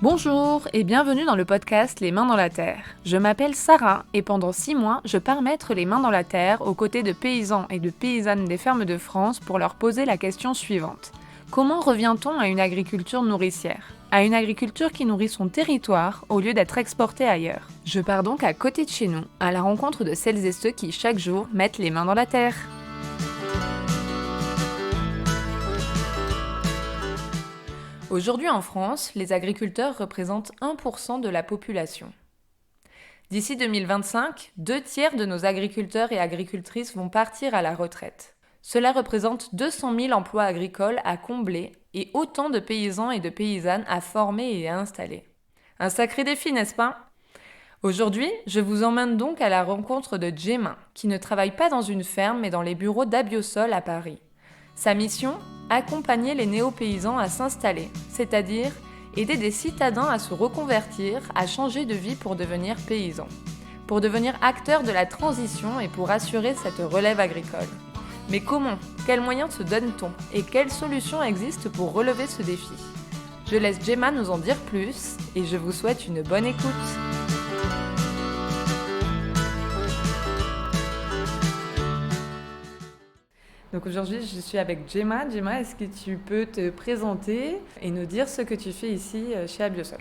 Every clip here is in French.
Bonjour et bienvenue dans le podcast Les Mains dans la Terre. Je m'appelle Sarah et pendant 6 mois, je pars mettre les mains dans la terre aux côtés de paysans et de paysannes des fermes de France pour leur poser la question suivante. Comment revient-on à une agriculture nourricière ? À une agriculture qui nourrit son territoire au lieu d'être exportée ailleurs. Je pars donc à côté de chez nous, à la rencontre de celles et ceux qui chaque jour mettent les mains dans la terre. Aujourd'hui en France, les agriculteurs représentent 1% de la population. D'ici 2025, 2/3 de nos agriculteurs et agricultrices vont partir à la retraite. Cela représente 200 000 emplois agricoles à combler et autant de paysans et de paysannes à former et à installer. Un sacré défi, n'est-ce pas ? Aujourd'hui, je vous emmène donc à la rencontre de Gemma, qui ne travaille pas dans une ferme mais dans les bureaux d'Abiosol à Paris. Sa mission ? Accompagner les néo-paysans à s'installer, c'est-à-dire aider des citadins à se reconvertir, à changer de vie pour devenir paysans, pour devenir acteurs de la transition et pour assurer cette relève agricole. Mais comment ? Quels moyens se donne-t-on ? Et quelles solutions existent pour relever ce défi ? Je laisse Gemma nous en dire plus et je vous souhaite une bonne écoute. Donc aujourd'hui, je suis avec Gemma. Gemma, est-ce que tu peux te présenter et nous dire ce que tu fais ici chez Abiosol ?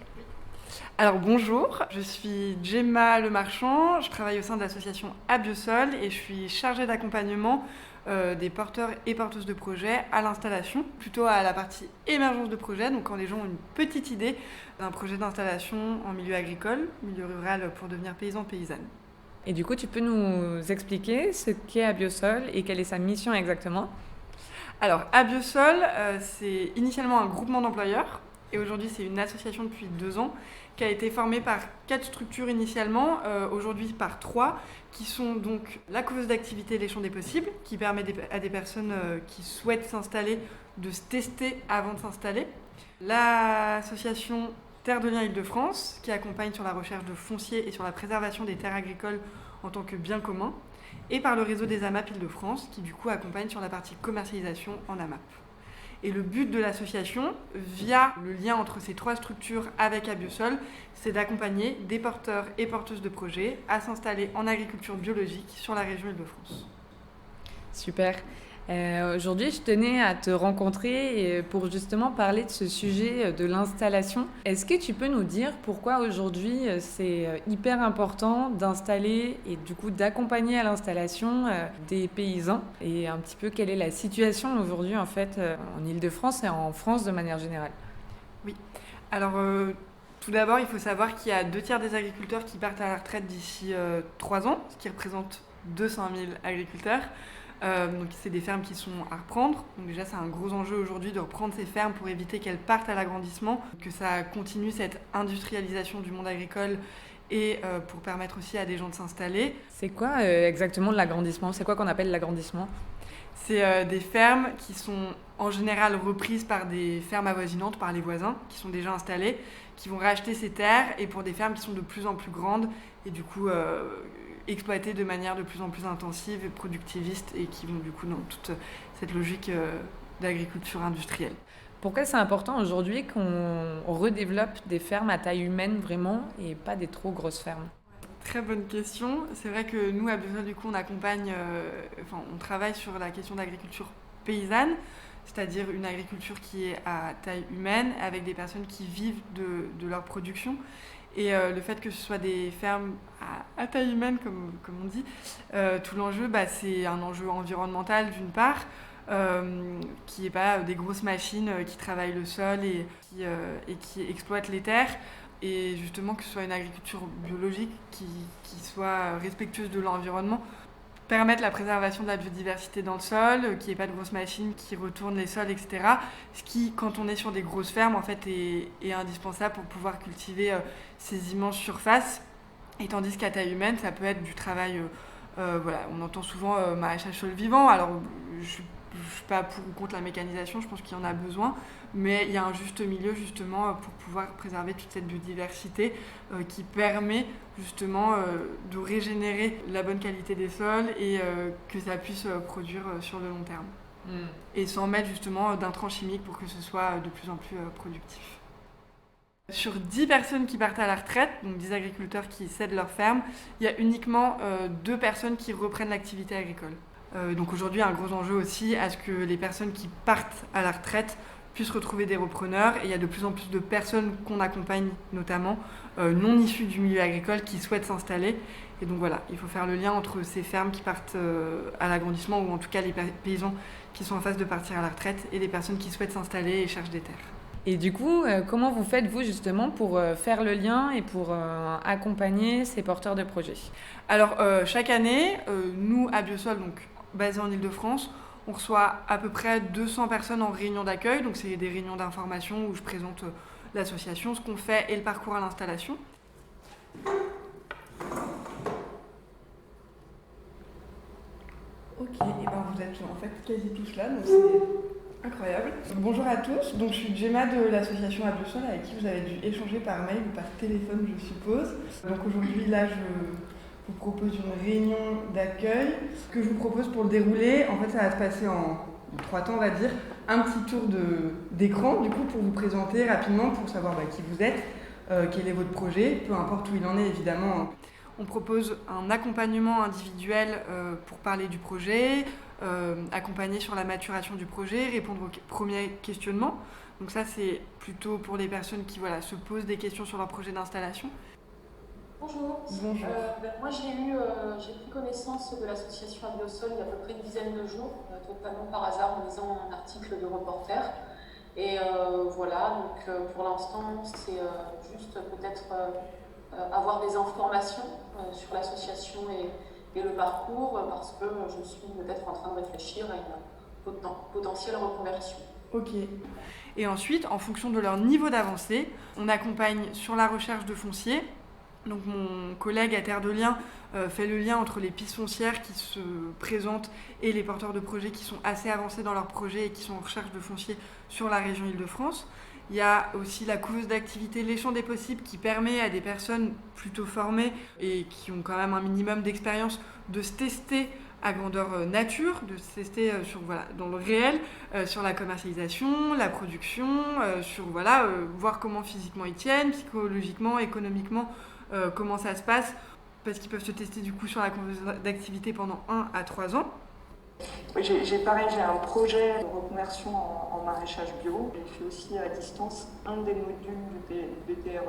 Alors bonjour, je suis Gemma Lemarchand, je travaille au sein de l'association Abiosol et je suis chargée d'accompagnement des porteurs et porteuses de projets à l'installation, plutôt à la partie émergence de projet, donc quand les gens ont une petite idée d'un projet d'installation en milieu agricole, milieu rural pour devenir paysan-paysanne. Et du coup, tu peux nous expliquer ce qu'est Abiosol et quelle est sa mission exactement ? Alors Abiosol, c'est initialement un groupement d'employeurs et aujourd'hui c'est une association depuis 2 ans qui a été formée par 4 structures initialement, aujourd'hui par 3, qui sont donc la couveuse d'activité Les Champs des Possibles, qui permet à des personnes qui souhaitent s'installer de se tester avant de s'installer, l'association Terre de Liens Île-de-France, qui accompagne sur la recherche de foncier et sur la préservation des terres agricoles en tant que bien commun, et par le réseau des AMAP Île-de-France, qui du coup accompagne sur la partie commercialisation en AMAP. Et le but de l'association, via le lien entre ces 3 structures avec Abiosol, c'est d'accompagner des porteurs et porteuses de projets à s'installer en agriculture biologique sur la région Île-de-France. Super. Aujourd'hui, je tenais à te rencontrer pour justement parler de ce sujet de l'installation. Est-ce que tu peux nous dire pourquoi aujourd'hui c'est hyper important d'installer et du coup d'accompagner à l'installation des paysans et un petit peu quelle est la situation aujourd'hui en fait en Île-de-France et en France de manière générale ? Oui. Alors tout d'abord, il faut savoir qu'il y a 2/3 des agriculteurs qui partent à la retraite d'ici 3 ans, ce qui représente 200 000 agriculteurs. Donc c'est des fermes qui sont à reprendre. Donc déjà c'est un gros enjeu aujourd'hui de reprendre ces fermes pour éviter qu'elles partent à l'agrandissement, que ça continue cette industrialisation du monde agricole et pour permettre aussi à des gens de s'installer. C'est quoi exactement l'agrandissement ? C'est quoi qu'on appelle l'agrandissement ? C'est des fermes qui sont en général reprises par des fermes avoisinantes, par les voisins qui sont déjà installés, qui vont racheter ces terres et pour des fermes qui sont de plus en plus grandes et du coup exploitées de manière de plus en plus intensive et productiviste et qui vont du coup dans toute cette logique d'agriculture industrielle. Pourquoi c'est important aujourd'hui qu'on redéveloppe des fermes à taille humaine vraiment et pas des trop grosses fermes ? Très bonne question. C'est vrai que nous, à Abiosol, du coup, on accompagne, on travaille sur la question d'agriculture paysanne, c'est-à-dire une agriculture qui est à taille humaine, avec des personnes qui vivent de leur production. Et le fait que ce soit des fermes à taille humaine, comme on dit, tout l'enjeu, c'est un enjeu environnemental d'une part, qui n'est pas des grosses machines qui travaillent le sol et qui exploitent les terres. Et justement que ce soit une agriculture biologique qui soit respectueuse de l'environnement, permettre la préservation de la biodiversité dans le sol, qu'il n'y ait pas de grosses machines qui retournent les sols, etc. Ce qui, quand on est sur des grosses fermes, en fait, est indispensable pour pouvoir cultiver ces immenses surfaces. Et tandis qu'à taille humaine, ça peut être du travail, on entend souvent maraîchage sol vivant. Alors, je ne suis pas pour ou contre la mécanisation, je pense qu'il y en a besoin, mais il y a un juste milieu justement pour pouvoir préserver toute cette biodiversité qui permet justement de régénérer la bonne qualité des sols et que ça puisse produire sur le long terme. Et sans mettre justement d'intrants chimiques pour que ce soit de plus en plus productif. Sur 10 personnes qui partent à la retraite, donc 10 agriculteurs qui cèdent leur ferme, il y a uniquement 2 personnes qui reprennent l'activité agricole. Donc aujourd'hui, un gros enjeu aussi à ce que les personnes qui partent à la retraite puissent retrouver des repreneurs. Et il y a de plus en plus de personnes qu'on accompagne, notamment non issues du milieu agricole, qui souhaitent s'installer. Et donc voilà, il faut faire le lien entre ces fermes qui partent à l'agrandissement, ou en tout cas les paysans qui sont en phase de partir à la retraite, et les personnes qui souhaitent s'installer et cherchent des terres. Et du coup, comment vous faites, vous, justement, pour faire le lien et pour accompagner ces porteurs de projets ? Alors, chaque année, nous, à Biosol, donc basé en Île-de-France, on reçoit à peu près 200 personnes en réunion d'accueil. Donc, c'est des réunions d'information où je présente l'association, ce qu'on fait et le parcours à l'installation. Ok, et ben vous êtes en fait quasi tous là, donc c'est incroyable. Bonjour à tous, donc je suis Gemma de l'association À Biosol, avec qui vous avez dû échanger par mail ou par téléphone, je suppose. Donc aujourd'hui, là, je vous propose une réunion d'accueil. Ce que je vous propose pour le dérouler, en fait, ça va se passer en 3 temps, on va dire. Un petit tour d'écran, du coup, pour vous présenter rapidement, pour savoir qui vous êtes, quel est votre projet, peu importe où il en est, évidemment. On propose un accompagnement individuel pour parler du projet, accompagner sur la maturation du projet, répondre aux premiers questionnements. Donc ça, c'est plutôt pour les personnes qui se posent des questions sur leur projet d'installation. Bonjour. Bonjour. Moi, j'ai pris connaissance de l'association À Biosol il y a à peu près une dizaine de jours, totalement par hasard en lisant un article de Reporter. Et voilà, donc pour l'instant, c'est juste peut-être avoir des informations sur l'association et le parcours, parce que je suis peut-être en train de réfléchir à une potentielle reconversion. Ok. Et ensuite, en fonction de leur niveau d'avancée, on accompagne sur la recherche de foncier. Donc mon collègue à Terre de Liens fait le lien entre les pistes foncières qui se présentent et les porteurs de projets qui sont assez avancés dans leur projet et qui sont en recherche de foncier sur la région Île-de-France. Il y a aussi la couveuse d'activité Les Champs des Possibles qui permet à des personnes plutôt formées et qui ont quand même un minimum d'expérience de se tester à grandeur nature, de se tester dans le réel, sur la commercialisation, la production, voir comment physiquement ils tiennent, psychologiquement, économiquement, comment ça se passe, parce qu'ils peuvent se tester du coup sur la couveuse d'activité pendant 1 à 3 ans. Oui, j'ai un projet de reconversion en maraîchage bio. J'ai fait aussi à distance un des modules du BTREA,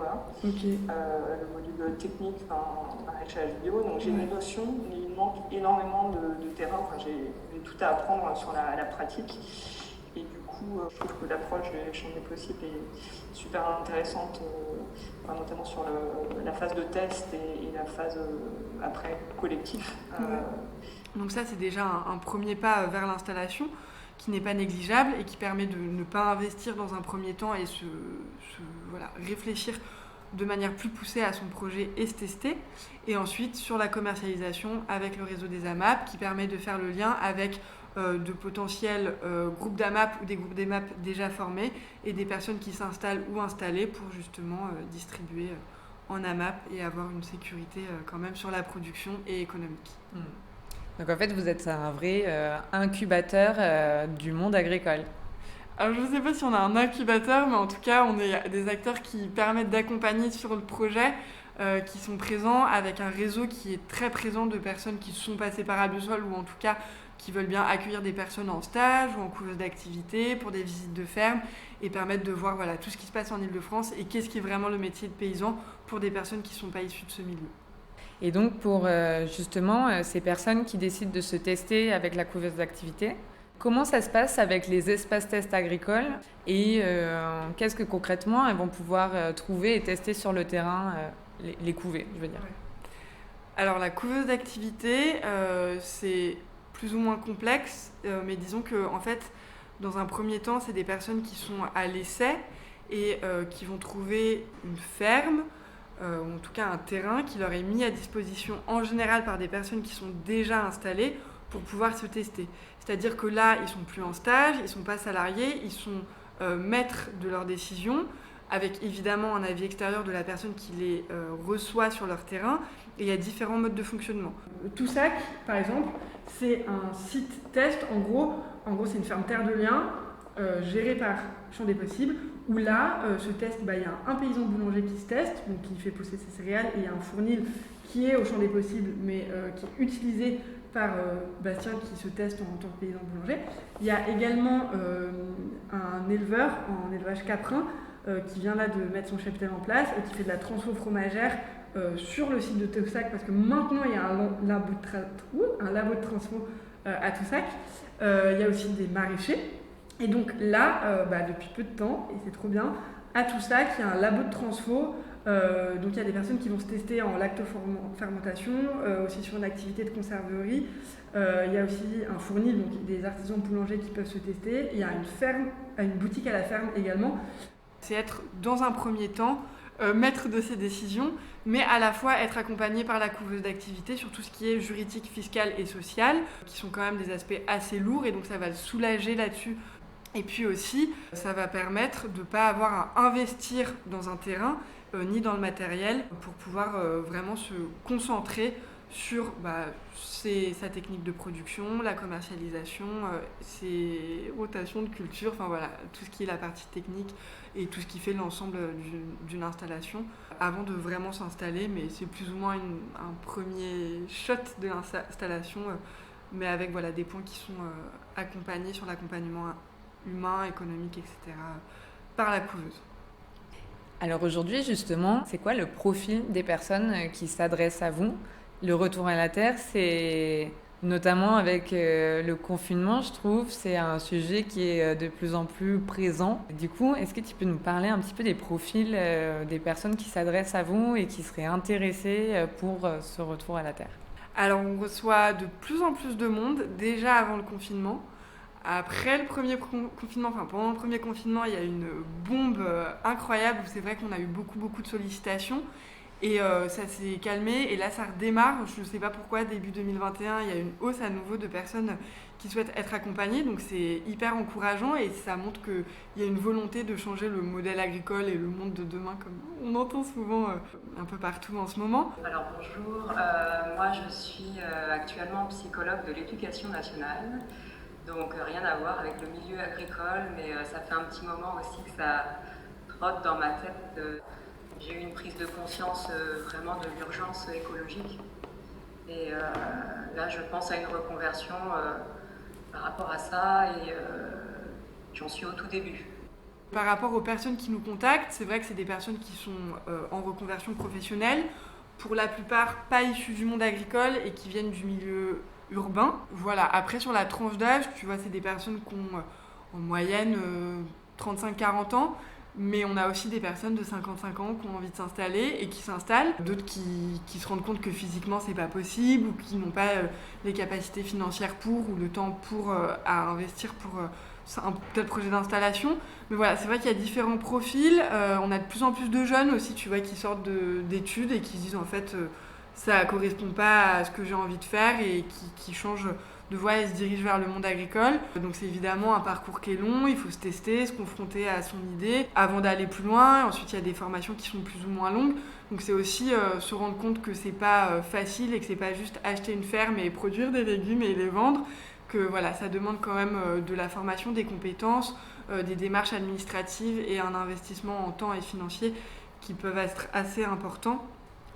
le module technique en maraîchage bio. Donc j'ai une notion, mais il manque énormément de terrain. J'ai tout à apprendre sur la pratique. Et du coup, je trouve que l'approche des champs des possibles est super intéressante, notamment sur la phase de test et la phase après collectif. Donc ça, c'est déjà un premier pas vers l'installation qui n'est pas négligeable et qui permet de ne pas investir dans un premier temps et réfléchir de manière plus poussée à son projet et se tester. Et ensuite, sur la commercialisation avec le réseau des AMAP qui permet de faire le lien avec de potentiels groupes d'AMAP ou des groupes d'AMAP déjà formés et des personnes qui s'installent ou installées pour justement distribuer en AMAP et avoir une sécurité quand même sur la production et économique. Donc en fait, vous êtes un vrai incubateur du monde agricole. Alors je ne sais pas si on a un incubateur, mais en tout cas, on est des acteurs qui permettent d'accompagner sur le projet, qui sont présents avec un réseau qui est très présent de personnes qui sont passées par À Biosol ou en tout cas qui veulent bien accueillir des personnes en stage ou en couveuse d'activité pour des visites de ferme et permettre de voir tout ce qui se passe en Île-de-France et qu'est-ce qui est vraiment le métier de paysan pour des personnes qui ne sont pas issues de ce milieu. Et donc pour justement ces personnes qui décident de se tester avec la couveuse d'activité, comment ça se passe avec les espaces tests agricoles et qu'est-ce que concrètement elles vont pouvoir trouver et tester sur le terrain, les couvées, je veux dire. Alors la couveuse d'activité, c'est plus ou moins complexe, mais disons que en fait, dans un premier temps, c'est des personnes qui sont à l'essai et qui vont trouver une ferme, ou en tout cas un terrain qui leur est mis à disposition en général par des personnes qui sont déjà installées pour pouvoir se tester. C'est-à-dire que là, ils ne sont plus en stage, ils ne sont pas salariés, ils sont maîtres de leurs décisions, avec évidemment un avis extérieur de la personne qui les reçoit sur leur terrain, et il y a différents modes de fonctionnement. Toussac, par exemple, c'est un site test, en gros c'est une ferme Terre de Liens, géré par Champ des Possibles, où là, se teste, il y a un paysan boulanger qui se teste, donc qui fait pousser ses céréales, et il y a un fournil qui est au Champ des Possibles, mais qui est utilisé par Bastien qui se teste en tant que paysan boulanger. Il y a également un éleveur en élevage caprin qui vient là de mettre son cheptel en place et qui fait de la transfo fromagère sur le site de Taussac, parce que maintenant il y a un labo de transfo à Taussac. Il y a aussi des maraîchers. Et donc là, depuis peu de temps, et c'est trop bien, à Taussac, il y a un labo de transfo. Donc il y a des personnes qui vont se tester en lactofermentation, aussi sur une activité de conserverie. Il y a aussi un fournil, donc des artisans boulangers qui peuvent se tester. Il y a une boutique à la ferme également. C'est être dans un premier temps maître de ses décisions, mais à la fois être accompagné par la couveuse d'activité sur tout ce qui est juridique, fiscal et social, qui sont quand même des aspects assez lourds, et donc ça va le soulager là-dessus. Et puis aussi, ça va permettre de ne pas avoir à investir dans un terrain, ni dans le matériel, pour pouvoir vraiment se concentrer sur sa technique de production, la commercialisation, ses rotations de culture, enfin voilà, tout ce qui est la partie technique et tout ce qui fait l'ensemble d'une installation avant de vraiment s'installer. Mais c'est plus ou moins un premier shot de l'installation, mais avec des points qui sont accompagnés sur l'accompagnement humain, économique, etc. par la couveuse. Alors aujourd'hui, justement, c'est quoi le profil des personnes qui s'adressent à vous ? Le retour à la terre, c'est notamment avec le confinement, je trouve, c'est un sujet qui est de plus en plus présent. Du coup, est-ce que tu peux nous parler un petit peu des profils des personnes qui s'adressent à vous et qui seraient intéressées pour ce retour à la terre ? Alors, on reçoit de plus en plus de monde, déjà avant le confinement. Après le premier confinement, pendant le premier confinement, il y a une bombe incroyable où c'est vrai qu'on a eu beaucoup de sollicitations. Et ça s'est calmé et là ça redémarre. Je ne sais pas pourquoi, début 2021, il y a une hausse à nouveau de personnes qui souhaitent être accompagnées. Donc c'est hyper encourageant et ça montre qu'il y a une volonté de changer le modèle agricole et le monde de demain, comme on entend souvent un peu partout en ce moment. Alors bonjour, moi je suis actuellement psychologue de l'éducation nationale. Donc rien à voir avec le milieu agricole, mais ça fait un petit moment aussi que ça trotte dans ma tête. J'ai eu une prise de conscience vraiment de l'urgence écologique. Et là, je pense à une reconversion par rapport à ça et j'en suis au tout début. Par rapport aux personnes qui nous contactent, c'est vrai que c'est des personnes qui sont en reconversion professionnelle, pour la plupart pas issues du monde agricole et qui viennent du milieu urbain. Voilà. Après, sur la tranche d'âge, tu vois, c'est des personnes qui ont en moyenne 35-40 ans. Mais on a aussi des personnes de 55 ans qui ont envie de s'installer et qui s'installent. D'autres qui se rendent compte que physiquement c'est pas possible ou qui n'ont pas les capacités financières ou le temps à investir pour un tel projet d'installation. Mais voilà, c'est vrai qu'il y a différents profils. On a de plus en plus de jeunes aussi, tu vois, qui sortent d'études et qui se disent en fait ça correspond pas à ce que j'ai envie de faire et qui changent de voie et se dirige vers le monde agricole. Donc c'est évidemment un parcours qui est long, il faut se tester, se confronter à son idée avant d'aller plus loin. Ensuite, il y a des formations qui sont plus ou moins longues. Donc c'est aussi se rendre compte que c'est pas facile et que c'est pas juste acheter une ferme et produire des légumes et les vendre. Que voilà, ça demande quand même de la formation, des compétences, des démarches administratives et un investissement en temps et financier qui peuvent être assez importants.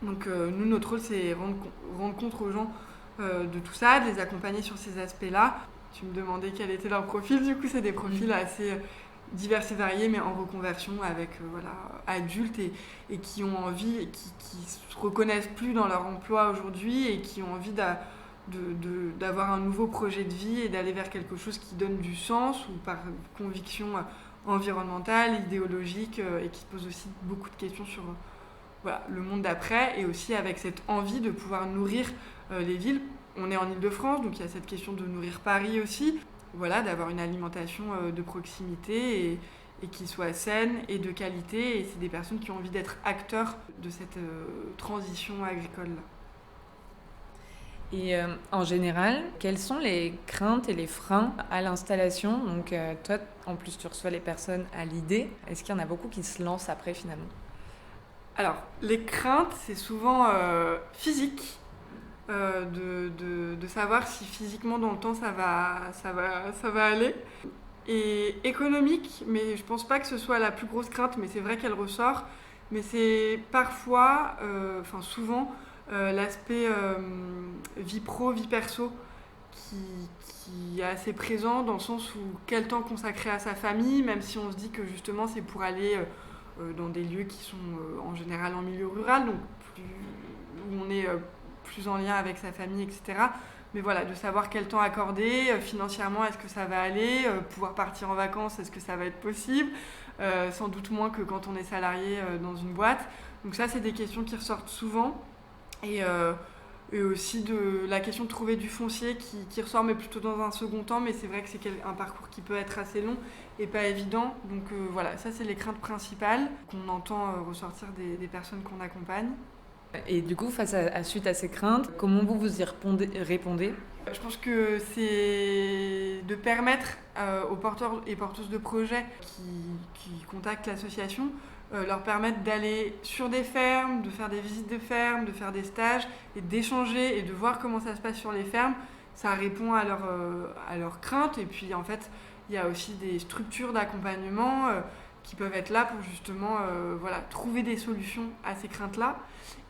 Donc nous, notre rôle, c'est rendre compte aux gens de tout ça, de les accompagner sur ces aspects-là. Tu me demandais quel était leur profil, du coup c'est des profils assez divers et variés, mais en reconversion avec adultes et qui ont envie, et qui se reconnaissent plus dans leur emploi aujourd'hui et qui ont envie d'avoir un nouveau projet de vie et d'aller vers quelque chose qui donne du sens ou par conviction environnementale, idéologique et qui se pose aussi beaucoup de questions sur le monde d'après et aussi avec cette envie de pouvoir nourrir les villes. On est en Île-de-France, donc il y a cette question de nourrir Paris aussi. Voilà, d'avoir une alimentation de proximité et qui soit saine et de qualité. Et c'est des personnes qui ont envie d'être acteurs de cette transition agricole-là. Et en général, quelles sont les craintes et les freins à l'installation ? Donc toi, en plus, tu reçois les personnes à l'idée. Est-ce qu'il y en a beaucoup qui se lancent après finalement ? Alors, les craintes, c'est souvent physique. De savoir si physiquement dans le temps ça va aller. et économique, mais je pense pas que ce soit la plus grosse crainte, mais c'est vrai qu'elle ressort. Mais c'est parfois, souvent, l'aspect vie pro, vie perso qui est assez présent dans le sens où quel temps consacrer à sa famille, même si on se dit que justement c'est pour aller dans des lieux qui sont en général en milieu rural, donc où on est plus en lien avec sa famille, etc. Mais voilà, de savoir quel temps accorder, financièrement, est-ce que ça va aller, pouvoir partir en vacances, est-ce que ça va être possible, sans doute moins que quand on est salarié dans une boîte. Donc ça, c'est des questions qui ressortent souvent. Et aussi de la question de trouver du foncier qui ressort, mais plutôt dans un second temps. Mais c'est vrai que c'est un parcours qui peut être assez long et pas évident. Donc voilà, ça, c'est les craintes principales qu'on entend ressortir des personnes qu'on accompagne. Et du coup, suite à ces craintes, comment vous y répondez ? Je pense que c'est de permettre aux porteurs et porteuses de projets qui contactent l'association, leur permettre d'aller sur des fermes, de faire des visites de fermes, de faire des stages et d'échanger et de voir comment ça se passe sur les fermes. Ça répond à leurs craintes. Et puis en fait, il y a aussi des structures d'accompagnement qui peuvent être là pour justement trouver des solutions à ces craintes-là.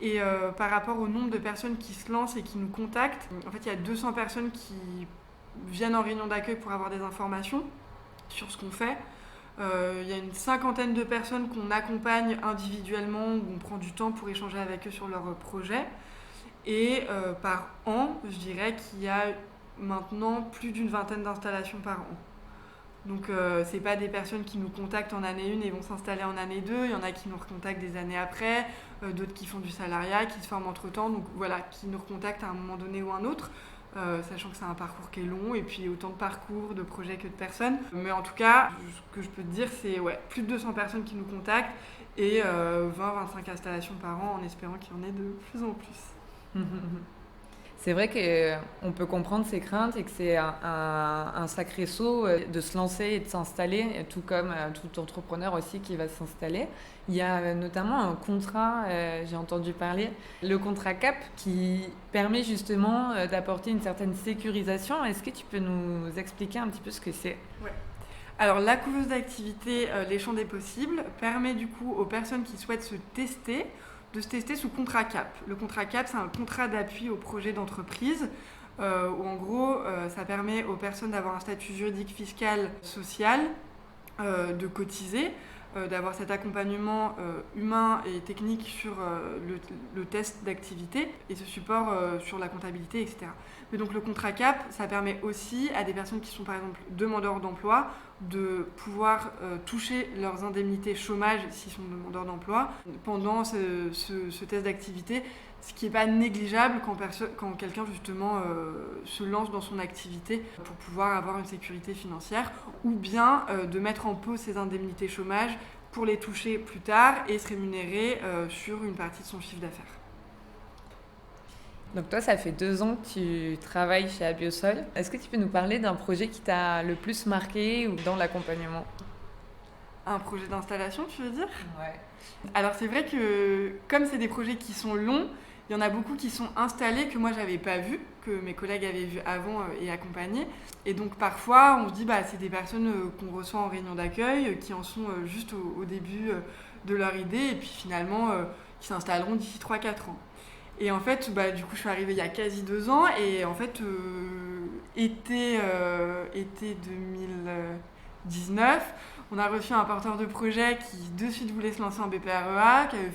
Et par rapport au nombre de personnes qui se lancent et qui nous contactent, en fait, il y a 200 personnes qui viennent en réunion d'accueil pour avoir des informations sur ce qu'on fait. Il y a une 50aine de personnes qu'on accompagne individuellement, où on prend du temps pour échanger avec eux sur leurs projets. Et par an, je dirais qu'il y a maintenant plus d'une vingtaine d'installations par an. Donc c'est pas des personnes qui nous contactent en année 1 et vont s'installer en année 2, il y en a qui nous recontactent des années après, d'autres qui font du salariat, qui se forment entre temps, donc voilà, qui nous recontactent à un moment donné ou un autre, sachant que c'est un parcours qui est long et puis autant de parcours, de projets que de personnes. Mais en tout cas, ce que je peux te dire, c'est plus de 200 personnes qui nous contactent et 20-25 installations par an en espérant qu'il y en ait de plus en plus. C'est vrai qu'on peut comprendre ces craintes et que c'est un sacré saut de se lancer et de s'installer, tout comme tout entrepreneur aussi qui va s'installer. Il y a notamment un contrat, j'ai entendu parler, le contrat CAP, qui permet justement d'apporter une certaine sécurisation. Est-ce que tu peux nous expliquer un petit peu ce que c'est ? Ouais. Alors la couveuse d'activité Les Champs des Possibles permet du coup aux personnes qui souhaitent se tester de se tester sous contrat CAP. Le contrat CAP, c'est un contrat d'appui au projet d'entreprise où en gros, ça permet aux personnes d'avoir un statut juridique, fiscal, social, de cotiser, d'avoir cet accompagnement humain et technique sur le test d'activité et ce support sur la comptabilité, etc. Mais donc le contrat CAP, ça permet aussi à des personnes qui sont par exemple demandeurs d'emploi de pouvoir toucher leurs indemnités chômage s'ils sont demandeurs d'emploi pendant ce test d'activité, ce qui n'est pas négligeable quand quelqu'un justement se lance dans son activité pour pouvoir avoir une sécurité financière ou bien de mettre en pause ses indemnités chômage pour les toucher plus tard et se rémunérer sur une partie de son chiffre d'affaires. Donc toi, ça fait 2 ans que tu travailles chez Abiosol. Est-ce que tu peux nous parler d'un projet qui t'a le plus marqué ou dans l'accompagnement ? Un projet d'installation, tu veux dire ? Ouais. Alors c'est vrai que comme c'est des projets qui sont longs, il y en a beaucoup qui sont installés que moi j'avais pas vu, que mes collègues avaient vu avant et accompagnés. Et donc parfois on se dit c'est des personnes qu'on reçoit en réunion d'accueil, qui en sont juste au début de leur idée et puis finalement qui s'installeront d'ici 3-4 ans. Et en fait, du coup, je suis arrivée il y a quasi 2 ans et en fait, été 2019, on a reçu un porteur de projet qui de suite voulait se lancer en BPREA, qui avait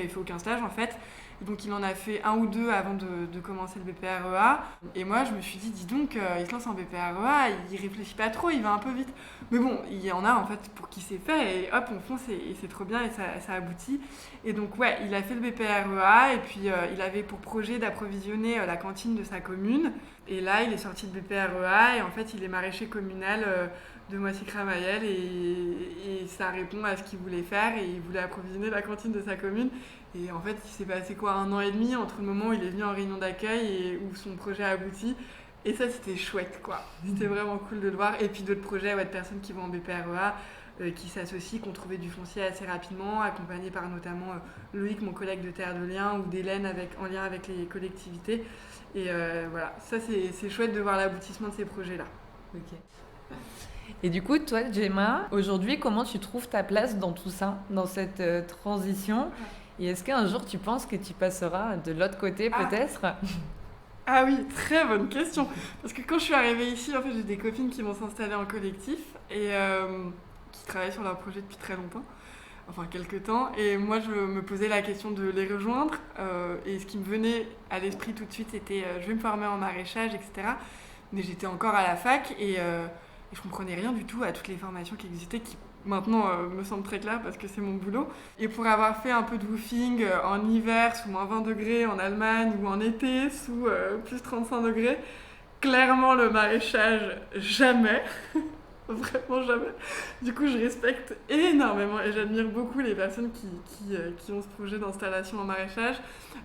fait aucun stage en fait. Et donc il en a fait 1 ou 2 avant de commencer le BPREA. Et moi je me suis dit, dis donc, il se lance en BPREA, il réfléchit pas trop, il va un peu vite. Mais bon, il y en a en fait pour qui c'est fait et hop, on fonce et c'est trop bien et ça aboutit. Et donc il a fait le BPREA et puis il avait pour projet d'approvisionner la cantine de sa commune. Et là il est sorti de BPREA et en fait il est maraîcher communal de Moissy-Cramayel et ça répond à ce qu'il voulait faire et il voulait approvisionner la cantine de sa commune. Et en fait, il s'est passé 1 an et demi entre le moment où il est venu en réunion d'accueil et où son projet a abouti. Et ça, c'était chouette, quoi. C'était vraiment cool de le voir. Et puis d'autres projets de personnes qui vont en BPREA, qui s'associent, qui ont trouvé du foncier assez rapidement, accompagnés par notamment Loïc, mon collègue de Terre de Liens, ou d'Hélène en lien avec les collectivités. Et voilà, ça, c'est chouette de voir l'aboutissement de ces projets-là. Ok. Et du coup, toi, Gemma, aujourd'hui, comment tu trouves ta place dans tout ça, dans cette transition ? Et est-ce qu'un jour, tu penses que tu passeras de l'autre côté, peut-être ? Ah oui, très bonne question. Parce que quand je suis arrivée ici, en fait, j'ai des copines qui vont s'installer en collectif et qui travaillent sur leur projet depuis très longtemps, enfin quelques temps. Et moi, je me posais la question de les rejoindre. Et ce qui me venait à l'esprit tout de suite, c'était je vais me former en maraîchage, etc. Mais j'étais encore à la fac et je comprenais rien du tout à toutes les formations qui existaient, qui maintenant me semblent très claires parce que c'est mon boulot. Et pour avoir fait un peu de woofing en hiver sous moins 20 degrés en Allemagne ou en été sous plus 35 degrés, clairement le maraîchage, jamais. Vraiment jamais. Du coup, je respecte énormément et j'admire beaucoup les personnes qui ont ce projet d'installation en maraîchage.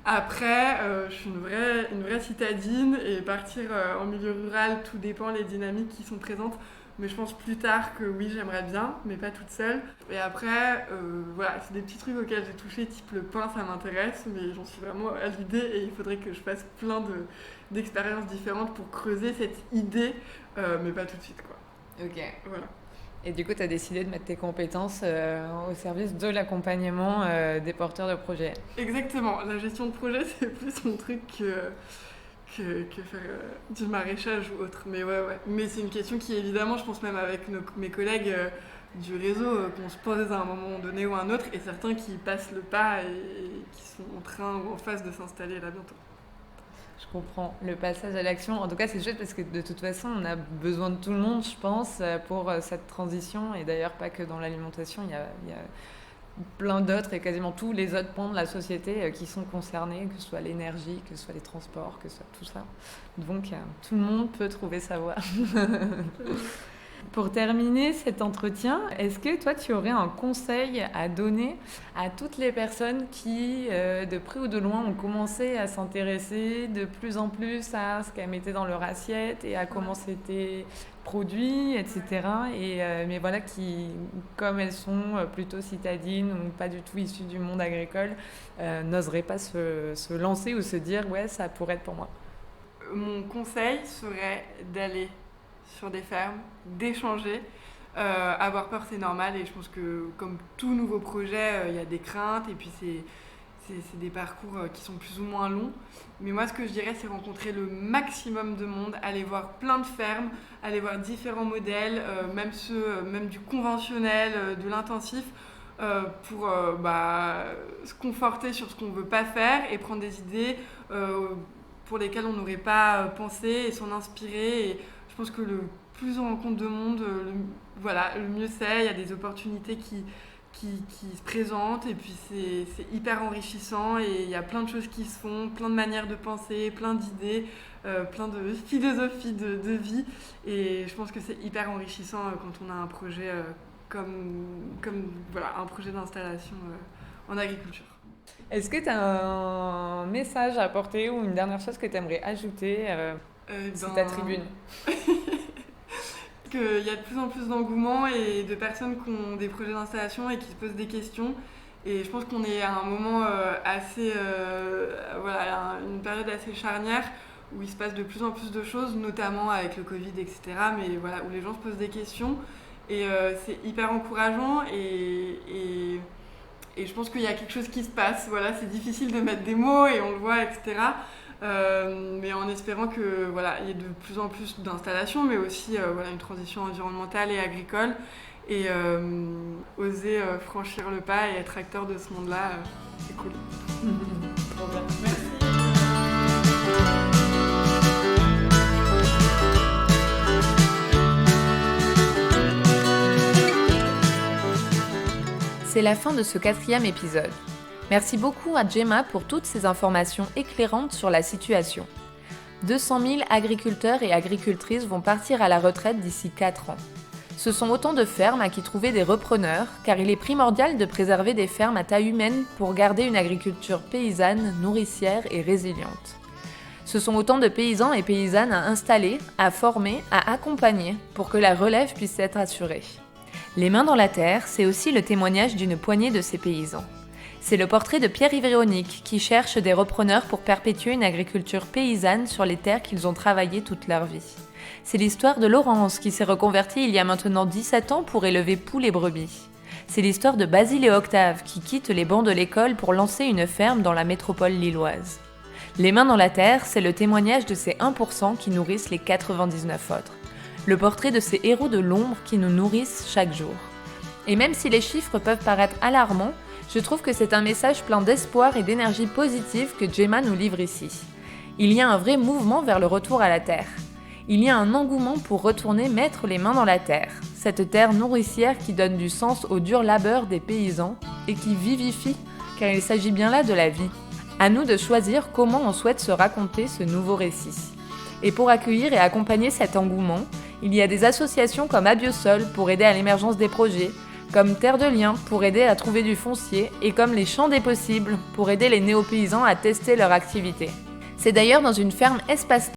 Après, je suis une vraie citadine et partir en milieu rural, tout dépend les dynamiques qui sont présentes. Mais je pense plus tard que oui, j'aimerais bien, mais pas toute seule. Et après, voilà, c'est des petits trucs auxquels j'ai touché, type le pain, ça m'intéresse, mais j'en suis vraiment à l'idée et il faudrait que je fasse plein d'expériences différentes pour creuser cette idée, mais pas tout de suite, quoi. Ok. Voilà. Et du coup, tu as décidé de mettre tes compétences au service de l'accompagnement des porteurs de projets. Exactement. La gestion de projet, c'est plus mon truc que faire du maraîchage ou autre. Mais ouais. Mais c'est une question qui, évidemment, je pense même avec mes collègues du réseau, qu'on se pose à un moment donné ou à un autre, et certains qui passent le pas et qui sont en train ou en phase de s'installer là bientôt. Je comprends. Le passage à l'action, en tout cas, c'est chouette parce que de toute façon, on a besoin de tout le monde, je pense, pour cette transition. Et d'ailleurs, pas que dans l'alimentation, il y a plein d'autres et quasiment tous les autres pans de la société qui sont concernés, que ce soit l'énergie, que ce soit les transports, que ce soit tout ça. Donc, tout le monde peut trouver sa voie. Pour terminer cet entretien, est-ce que toi, tu aurais un conseil à donner à toutes les personnes qui, de près ou de loin, ont commencé à s'intéresser de plus en plus à ce qu'elles mettaient dans leur assiette et à comment c'était produit, etc. Mais voilà, qui, comme elles sont plutôt citadines ou pas du tout issues du monde agricole, n'oseraient pas se lancer ou se dire « ouais, ça pourrait être pour moi ». Mon conseil serait d'aller sur des fermes, d'échanger. Avoir peur, c'est normal, et je pense que comme tout nouveau projet, il y a des craintes, et puis c'est des parcours qui sont plus ou moins longs. Mais moi, ce que je dirais, c'est rencontrer le maximum de monde, aller voir plein de fermes, aller voir différents modèles, même du conventionnel, de l'intensif, pour se conforter sur ce qu'on ne veut pas faire et prendre des idées pour lesquelles on n'aurait pas pensé et s'en inspirer. Et je pense que le plus on rencontre de monde, le mieux c'est. Il y a des opportunités qui se présentent, et puis c'est hyper enrichissant, et il y a plein de choses qui se font, plein de manières de penser, plein d'idées, plein de philosophies de vie, et je pense que c'est hyper enrichissant quand on a un projet un projet d'installation en agriculture. Est-ce que tu as un message à apporter ou une dernière chose que tu aimerais ajouter sur ta tribune? Qu'il y a de plus en plus d'engouement et de personnes qui ont des projets d'installation et qui se posent des questions. Et je pense qu'on est à un moment une période assez charnière où il se passe de plus en plus de choses, notamment avec le Covid, etc. Mais voilà, où les gens se posent des questions. Et c'est hyper encourageant, et je pense qu'il y a quelque chose qui se passe. Voilà, c'est difficile de mettre des mots et on le voit, etc. Mais en espérant que il y ait de plus en plus d'installations, mais aussi une transition environnementale et agricole, et oser franchir le pas et être acteur de ce monde-là, c'est cool. Trop bien. Merci. C'est la fin de ce 4e épisode. Merci beaucoup à Gemma pour toutes ces informations éclairantes sur la situation. 200 000 agriculteurs et agricultrices vont partir à la retraite d'ici 4 ans. Ce sont autant de fermes à qui trouver des repreneurs, car il est primordial de préserver des fermes à taille humaine pour garder une agriculture paysanne, nourricière et résiliente. Ce sont autant de paysans et paysannes à installer, à former, à accompagner pour que la relève puisse être assurée. Les mains dans la terre, c'est aussi le témoignage d'une poignée de ces paysans. C'est le portrait de Pierre et Véronique qui cherchent des repreneurs pour perpétuer une agriculture paysanne sur les terres qu'ils ont travaillées toute leur vie. C'est l'histoire de Laurence qui s'est reconvertie il y a maintenant 17 ans pour élever poules et brebis. C'est l'histoire de Basile et Octave qui quittent les bancs de l'école pour lancer une ferme dans la métropole lilloise. Les mains dans la terre, c'est le témoignage de ces 1% qui nourrissent les 99 autres. Le portrait de ces héros de l'ombre qui nous nourrissent chaque jour. Et même si les chiffres peuvent paraître alarmants, je trouve que c'est un message plein d'espoir et d'énergie positive que Gemma nous livre ici. Il y a un vrai mouvement vers le retour à la terre. Il y a un engouement pour retourner mettre les mains dans la terre, cette terre nourricière qui donne du sens au dur labeur des paysans et qui vivifie, car il s'agit bien là de la vie. À nous de choisir comment on souhaite se raconter ce nouveau récit. Et pour accueillir et accompagner cet engouement, il y a des associations comme Abiosol pour aider à l'émergence des projets, comme Terre de Liens pour aider à trouver du foncier et comme les Champs des Possibles pour aider les néo-paysans à tester leur activité. C'est d'ailleurs dans une ferme espace